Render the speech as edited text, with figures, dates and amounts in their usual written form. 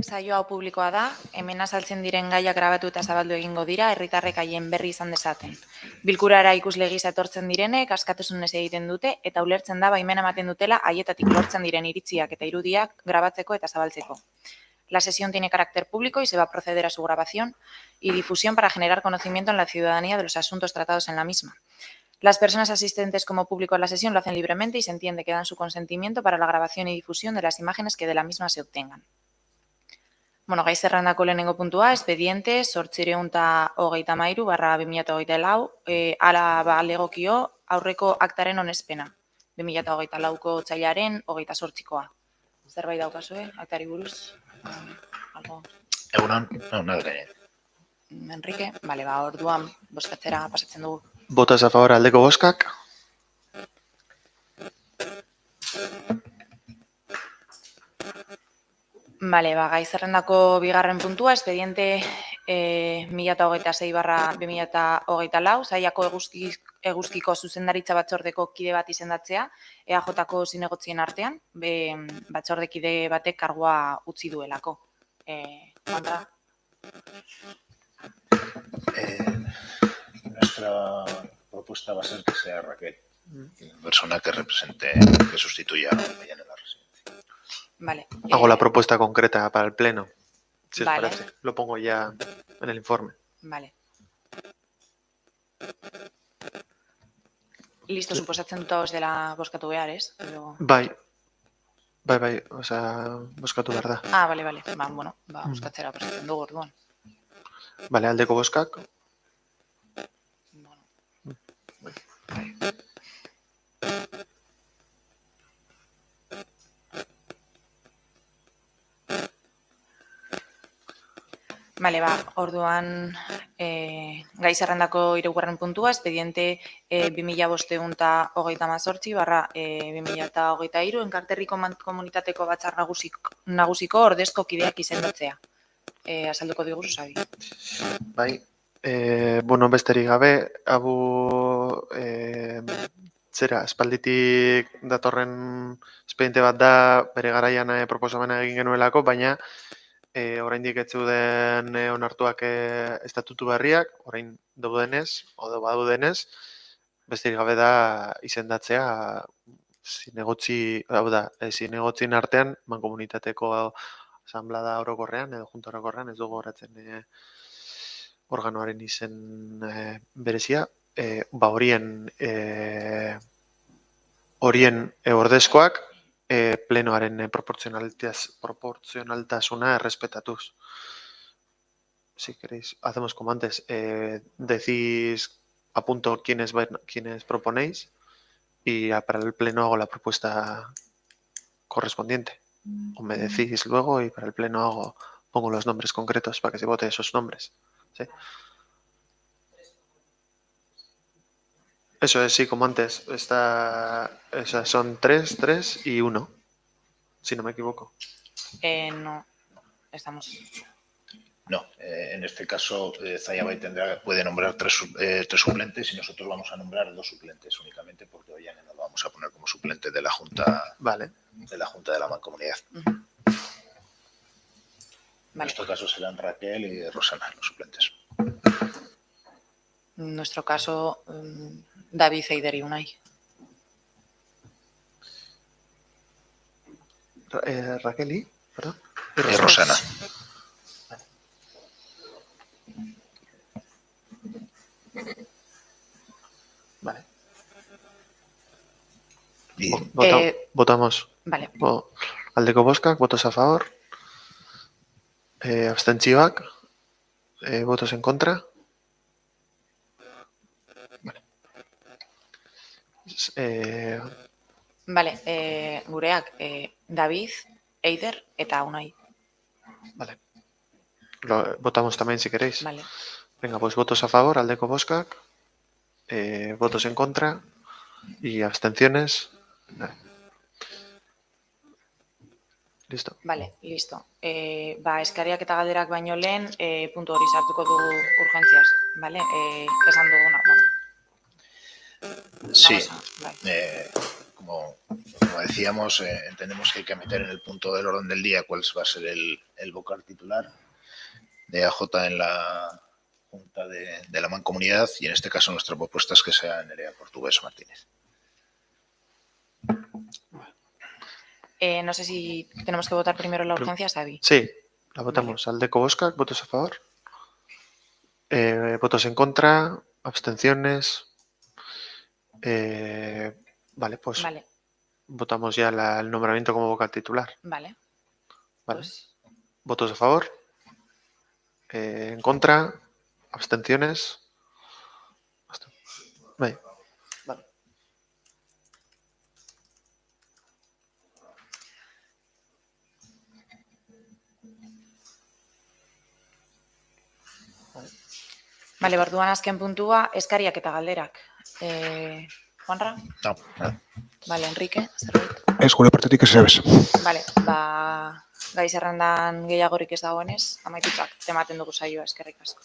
Saio hau publikoa da, hemen azaltzen diren gaiak grabatu eta zabaldu egingo dira, herritarrek haien berri izan dezaten. Bilkurara ikusle gisa etortzen direnek, askatasunez egiten dute, eta ulertzen da baimena ematen dutela haietatik lortzen diren iritziak eta irudiak grabatzeko eta zabaltzeko. La sesión tiene carácter público y se va a proceder a su grabación y difusión para generar conocimiento en la ciudadanía de los asuntos tratados en la misma. Las personas asistentes como público a la sesión lo hacen libremente y se entiende que dan su consentimiento para la grabación y difusión de las imágenes que de la misma se obtengan. Gai zerrendako lehenengo puntua, expediente 833/2024, hala legokio aurreko aktaren onespena. 2024ko otsailaren 28koa. Zerbait daukazue, aktari buruz? Egunon, nada. Enrique, orduan bozkatzera pasatzen dugu. Votos a favor aldeko bozkak. Gai zerrendako bigarren puntua, expediente 1026/2024, Saiako eguzkiko zuzendaritza batzordeko kide bat izendatzea, EAJko zinegotzien artean, batzordekide batek kargua utzi duelako. Kontra? Nuestra propuesta va a ser que sea Raquel, persona que represente, que sustituya a Millán en la residencia. Vale. Hago la propuesta concreta para el pleno, si os vale. parece. Lo pongo ya en el informe. Vale. Listo, suposatzen dut hau ez dela bozkatu behar, ez? Bai, bozkatu behar da. Bale. Bozkatzera pasatzen dugu orduan. Vale, aldeko bozkak. Orduan, gai zerrendako hirugarren puntua, expediente 2518/2023, Enkarterriko komunitateko batzar nagusiko ordezko kideak izendatzea. Azalduko diguzu, Sabi. Bai, besterik gabe, espalditik datorren expediente bat da, bere garaian proposamena egin genuelako, baina oraindik ez zeuden onartuak estatutu berriak, orain badudenez, besterik gabe da izendatzea zinegotzien artean, mankomunitateko asanblada orokorrean edo junta orokorrean, ez dugu horatzen organoaren izen berezia, horien ordezkoak plenoaren proporcionaltasuna errespetatuz. Si queréis, hacemos como antes, decís, apunto quiénes proponéis y para el pleno hago la propuesta correspondiente. O me decís luego y para el pleno pongo los nombres concretos para que se vote esos nombres. ¿Sí? Eso es, sí, como antes. Esas son 3 y 1, si no me equivoco. No, estamos... No, en este caso Zayabay puede nombrar tres suplentes y nosotros vamos a nombrar 2 suplentes únicamente porque hoy ya no lo vamos a poner como suplente de la Junta, vale, de la Junta de la Mancomunidad. En nuestro caso serán Raquel y Rosana los suplentes. En nuestro caso, David, Eider y Unai. Raquel y, ¿perdón? Y Rosana. Vale. Votamos. Vale. Aldeko bozkak, votos a favor. Abstentzioak. Votos en contra. Vale. Gureak, David, Eider eta Unai. Vale. Votamos también si queréis. Vale. Venga, pues votos a favor, aldeko bozkak. Votos en contra y abstenciones. Vale. Listo. Vale, listo. Eskariak eta galderak baino lehen, puntu hori sartuko dugu urgentziaz. Vale? Esan duguna, Sí. como decíamos, entendemos que hay que meter en el punto del orden del día cuál va a ser el vocal titular de AJ en la Junta de la Mancomunidad, y en este caso nuestra propuesta es que sea Nerea Portugués Martínez. No sé si tenemos que votar primero la urgencia, Xavi. Sí, la votamos. Aldeco Óscar, votos a favor. Votos en contra, abstenciones. Vale, pues Vale, votamos ya el nombramiento como vocal titular. vale. Vale. Pues Votos a favor. En contra, abstenciones. Vale. Vale, orduan azken puntua, eskariak eta galderak. Juanra? No, nada. Vale, Enrique, zerbait? Ez, gure partetik ez ebes. Vale, gai zerrendan gehiagorik ez dagoenez, amaitutzat ematen dugu saioa, eskerrik asko.